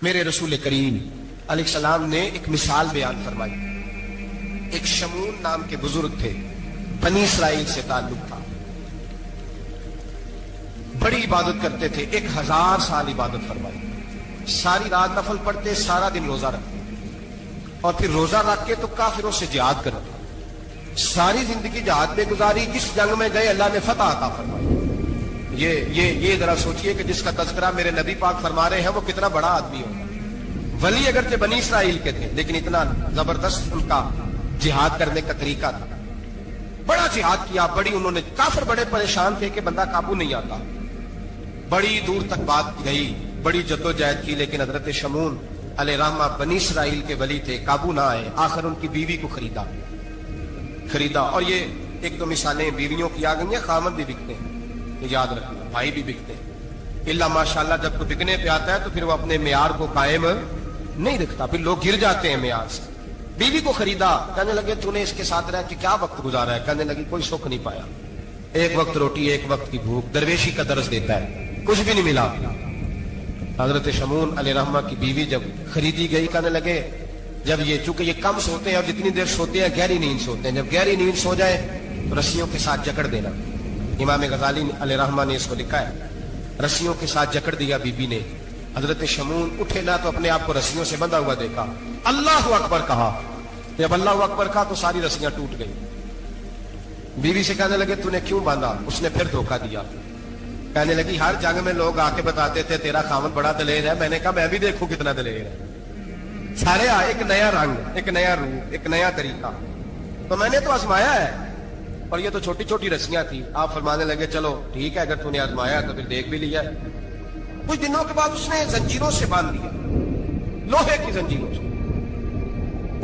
میرے رسول کریم علیہ السلام نے ایک مثال بیان فرمائی. ایک شمون نام کے بزرگ تھے, بنی اسرائیل سے تعلق تھا, بڑی عبادت کرتے تھے, 1000 سال عبادت فرمائی, ساری رات نفل پڑھتے, سارا دن روزہ رکھتے, اور پھر روزہ رکھ کے تو کافروں سے جہاد کرتے, ساری زندگی جہاد میں گزاری, جس جنگ میں گئے اللہ نے فتح عطا فرمائی. یہ ذرا سوچئے کہ جس کا تذکرہ میرے نبی پاک فرما رہے ہیں وہ کتنا بڑا آدمی ہوگا. ولی اگرچہ بنی اسرائیل کے تھے لیکن اتنا زبردست ان کا جہاد کرنے کا طریقہ تھا, بڑا جہاد کیا, بڑی انہوں نے, کافر بڑے پریشان تھے کہ بندہ قابو نہیں آتا, بڑی دور تک بات گئی, بڑی جدوجہد کی, لیکن حضرت شمون علیہ رحمہ بنی اسرائیل کے ولی تھے, قابو نہ آئے. آخر ان کی بیوی کو خریدا. اور یہ ایک دو مثالیں بیویوں کی آ گئی ہیں, خامد بھی بکتے ہیں, یاد رکھنا, بھائی بھی بکتے ہیں. اللہ ماشاءاللہ جب کوئی بکنے پہ آتا ہے تو پھر وہ اپنے معیار کو قائم نہیں رکھتا, پھر لوگ گر جاتے ہیں معیار سے. بیوی کو خریدا, کہنے لگے تو نے اس کے ساتھ رہ کے کیا وقت گزارا ہے؟ کہنے لگی کوئی سکھ نہیں پایا, ایک وقت روٹی, ایک وقت کی بھوک, درویشی کا درس دیتا ہے, کچھ بھی نہیں ملا. حضرت شمون علیہ رحمہ کی بیوی جب خریدی گئی, کہنے لگے جب یہ, چونکہ یہ کم سوتے ہیں اور جتنی دیر سوتے ہیں گہری نیند سوتے ہیں, جب گہری نیند سو جائے تو رسیوں کے ساتھ جکڑ دینا. امام غزالی علیہ رحمہ نے اس کو لکھا ہے, رسیوں کے ساتھ جکڑ دیا بیوی نے. حضرت شمون اٹھے نہ تو اپنے آپ کو رسیوں سے بندھا ہوا دیکھا, اللہ اکبر کہا, جب اللہ اکبر کہا تو ساری رسیاں ٹوٹ گئی. بیوی سے کہنے لگے تو نے کیوں باندھا؟ اس نے پھر دھوکہ دیا. کہنے لگی ہر جنگ میں لوگ آ کے بتاتے تھے تیرا خاوند بڑا دلیر ہے, میں نے کہا میں بھی دیکھوں کتنا دلیر ہے. سارے آئے, ایک نیا رنگ, ایک نیا روپ, ایک نیا طریقہ, تو میں نے تو آزمایا ہے, اور یہ تو چھوٹی چھوٹی رسیاں تھی. آپ فرمانے لگے چلو ٹھیک ہے, اگر تو نے آزمایا تو پھر دیکھ بھی لیا. کچھ دنوں کے بعد اس نے زنجیروں سے باندھ دیا, لوہے کی زنجیروں سے.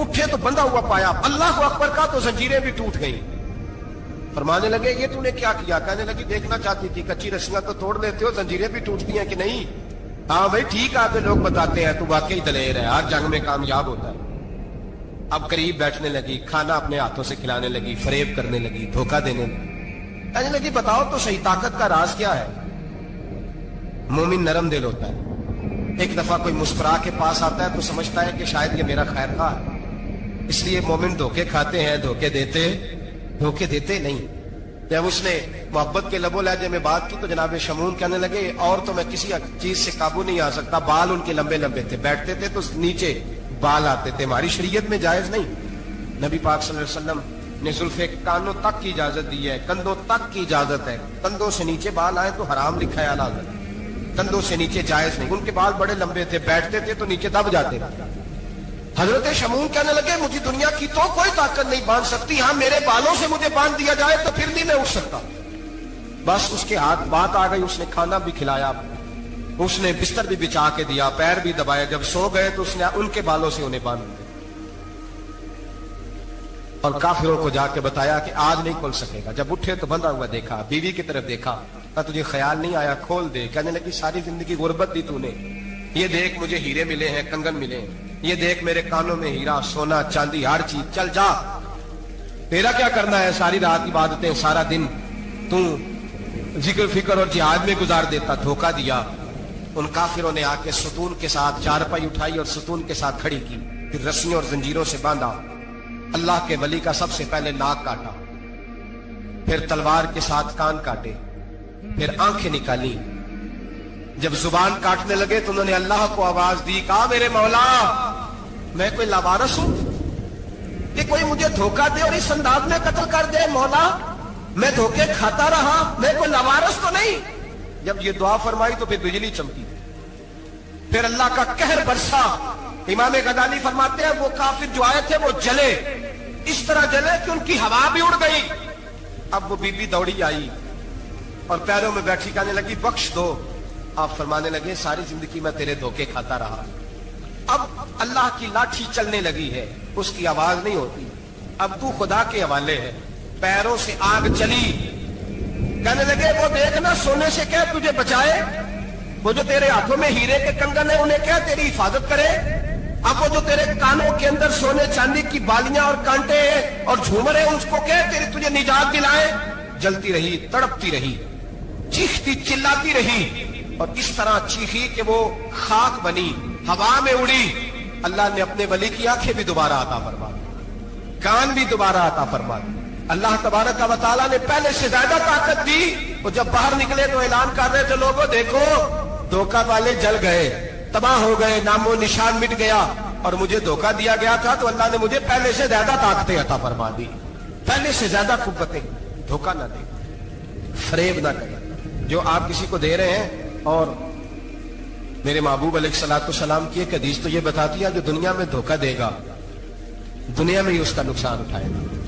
اٹھے تو بندھا ہوا پایا, اللہ اکبر کا تو زنجیریں بھی ٹوٹ گئیں. فرمانے لگے یہ تو نے کیا کیا؟ کہنے لگی دیکھنا چاہتی تھی, کچی رسیاں تو توڑ دیتے ہو, زنجیریں بھی ٹوٹتی ہیں کہ نہیں؟ ہاں بھائی ٹھیک ہے, لوگ بتاتے ہیں تو واقعی دلیر ہے, ہر جنگ میں کامیاب ہوتا ہے. اب قریب بیٹھنے لگی, کھانا اپنے ہاتھوں سے کھلانے لگی, فریب کرنے لگی, دھوکہ دینے لگی. کہنے لگی بتاؤ تو صحیح طاقت کا راز کیا ہے؟ مومن نرم دل ہوتا ہے. ایک دفعہ کوئی مسکرا کے پاس آتا ہے تو سمجھتا ہے کہ شاید یہ میرا خیر خواہ ہے, اس لیے مومن دھوکے کھاتے ہیں, دھوکے دیتے نہیں. جب اس نے محبت کے لب و لہجے میں بات کی تو جناب شمون کہنے لگے اور تو میں کسی چیز سے قابو نہیں آ سکتا. بال ان کے لمبے لمبے تھے, بیٹھتے تھے تو نیچے بال آتے تھے, ہماری شریعت میں جائز نہیں. نبی پاک صلی اللہ علیہ وسلم نے زلفے کانوں تک کی اجازت دی ہے, کندھوں تک کی اجازت ہے, کندھوں سے نیچے بال آئے تو حرام لکھا ہے اعلیٰ حضرت, کندھوں سے نیچے جائز نہیں. ان کے بال بڑے لمبے تھے, بیٹھتے تھے تو نیچے دب جاتے تھے. حضرت شمون کہنے لگے مجھے دنیا کی تو کوئی طاقت نہیں باندھ سکتی, ہاں میرے بالوں سے مجھے باندھ دیا جائے تو پھر نہیں میں اٹھ سکتا. بس اس کے ہاتھ بات آ گئی, اس نے کھانا بھی کھلایا, اس نے بستر بھی بچھا کے دیا, پیر بھی دبایا. جب سو گئے تو اس نے ان کے بالوں سے انہیں باندھ دیا اور کافروں کو جا کے بتایا کہ آج نہیں کھول سکے گا. جب اٹھے تو بندھا ہوا دیکھا, بیوی کی طرف دیکھا, کہا تجھے خیال نہیں آیا کھول دے؟ کہنے لگی ساری زندگی غربت دی تو نے, یہ دیکھ مجھے ہیرے ملے ہیں, کنگن ملے ہیں, یہ دیکھ میرے کانوں میں ہیرا, سونا, چاندی, ہر چیز, چل جا, تیرا کیا کرنا ہے؟ ساری رات عبادتیں, سارا دن تو ذکر فکر اور جہاد میں گزار دیتا. دھوکہ دیا. ان کافروں نے آ کے ستون کے ساتھ چارپائی اٹھائی اور ستون کے ساتھ کھڑی کی, پھر رسیوں اور زنجیروں سے باندھا. اللہ کے ولی کا سب سے پہلے ناک کاٹا, پھر تلوار کے ساتھ کان کاٹے, پھر آنکھیں نکالی. جب زبان کاٹنے لگے تو انہوں نے اللہ کو آواز دی, کہا میرے مولا میں کوئی لاوارث ہوں کہ کوئی مجھے دھوکہ دے اور اس انداز میں قتل کر دے؟ مولا میں دھوکے کھاتا رہا, میں کوئی لاوارث تو نہیں. جب یہ دعا فرمائی تو پھر بجلی چمکی, پھر اللہ کا قہر برسا. امام غزالی فرماتے ہیں وہ کافر جو آئے تھے وہ جلے, اس طرح جلے کہ ان کی ہوا بھی اڑ گئی. اب وہ بی بی دوڑی آئی اور پیروں میں بیٹھی, کہنے لگی بخش دو. آپ فرمانے لگے ساری زندگی میں تیرے دھوکے کھاتا رہا, اب اللہ کی لاٹھی چلنے لگی ہے, اس کی آواز نہیں ہوتی, اب تو خدا کے حوالے ہے. پیروں سے آگ چلی. کہنے لگے وہ دیکھنا سونے سے کہہ تجھے بچائے, وہ جو تیرے ہاتھوں میں ہیرے کے کنگن ہیں انہیں کہہ تیری حفاظت کرے, اب وہ جو تیرے کانوں کے اندر سونے چاندی کی بالیاں اور کانٹے ہیں اور جھومر ہیں اس کو کہہ تجھے نجات دلائے. جلتی رہی, تڑپتی رہی, چیختی چلاتی رہی, اور اس طرح چیخی کہ وہ خاک بنی. ہوا میں اڑی، اللہ نے اپنے ولی کی آنکھیں بھی دوبارہ عطا فرما دی، کان بھی دوبارہ عطا فرما دی۔ اللہ تبارک و تعالیٰ نے پہلے سے زیادہ طاقت دی۔ وہ جب باہر نکلے تو اعلان کر رہے تھے، لوگوں دیکھو دھوکہ والے جل گئے، تباہ ہو گئے، نام و نشان مٹ گیا، اور مجھے دھوکہ دیا گیا تھا تو اللہ نے مجھے پہلے سے زیادہ طاقتیں عطا فرما دی، پہلے سے زیادہ قوتیں۔ دھوکہ نہ دیں، فریب نہ کریں۔ جو آپ کسی کو دے رہے ہیں، اور میرے محبوب علیہ الصلوۃ والسلام کی ایک حدیث تو یہ بتاتی ہے جو دنیا میں دھوکہ دے گا دنیا میں ہی اس کا نقصان اٹھائے گا۔